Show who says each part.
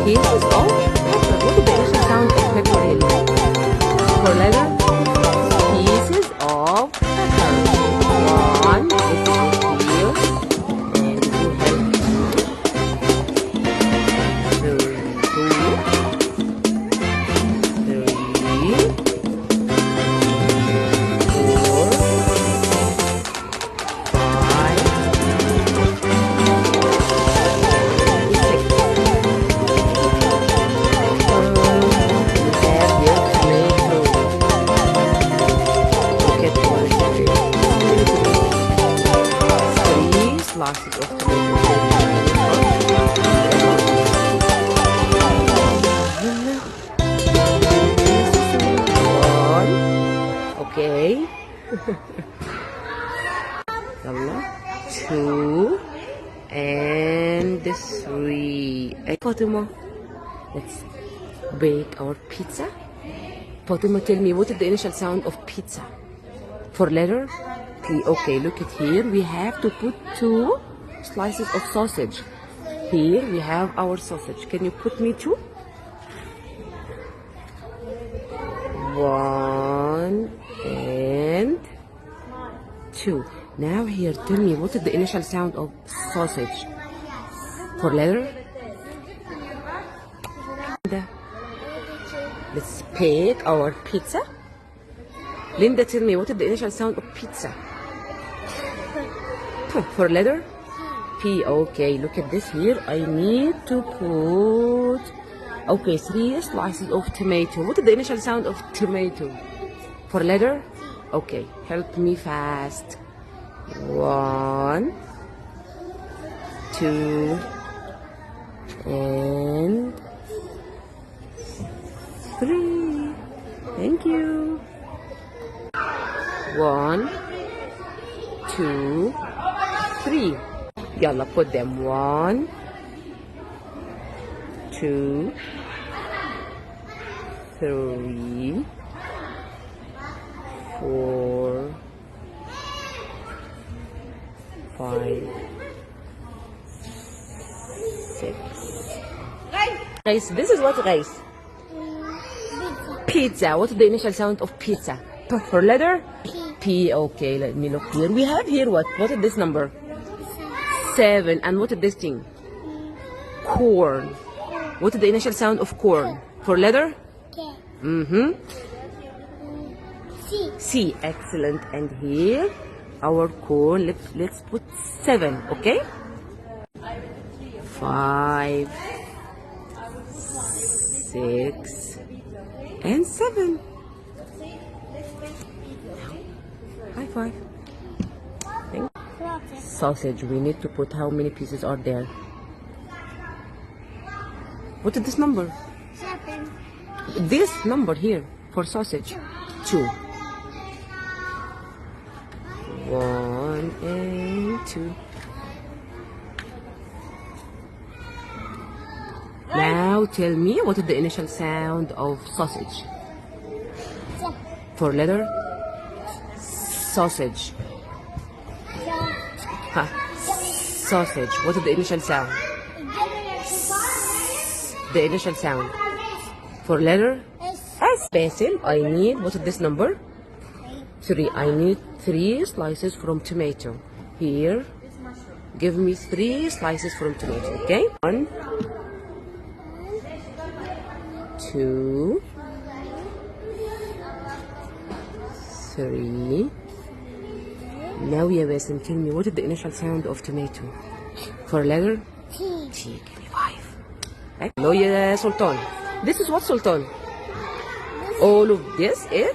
Speaker 1: Pieces of pepper. What is the initial sound of pepper really? For letter, pieces of pepper. One, let's put here, and it will help you. Two, three, 4, 5, 6. You have your tomato. Look at one, 3 slices of tomato. Okay. Yalla. 2 and 3. Hey, Fatima, let's bake our pizza. Fatima, tell me, what is the initial sound of pizza? For letter P. Okay, look at here. We have to put 2 slices of sausage. Here we have our sausage. Can you put me 2? 1 and 2. Now here, tell me, what is the initial sound of sausage? For letter? Let's bake our pizza. Linda, tell me, what is the initial sound of pizza? For letter? P. Okay, look at this here. I need to put, okay, 3 slices of tomato. What is the initial sound of tomato? For letter? Okay, help me fast. 1, 2, and 3. Thank you. 1, 2, 3. Yalla, put them. 1, 2, 3, 4, 5, 6. Rice. This is what rice? Pizza. What is the initial sound of pizza? For letter? P. Okay, let me look here. We have here what? What is this number? 7. And what is this thing? Corn. What is the initial sound of corn? For letter?
Speaker 2: C.
Speaker 1: C. Excellent. And here, our corn. Let's put 7. Okay? 5, 6, and 7. High five. Sausage. We need to put how many pieces are there? What is this number?
Speaker 2: 7.
Speaker 1: This number here for sausage. 2. 1 and 2. Now tell me, what is the initial sound of sausage? For letter? Sausage. Huh. Sausage. What is the initial sound? The initial sound. For letter? S. Basil, I need, what is this number? 3. I need 3 slices from tomato. Here, give me 3 slices from tomato, okay? 1, 2, 3. Now, ya Basim, tell me, what is the initial sound of tomato? For letter?
Speaker 2: T.
Speaker 1: T. Give me 5. Right? Hello, ya Sultan. This is what, Sultan? All of this is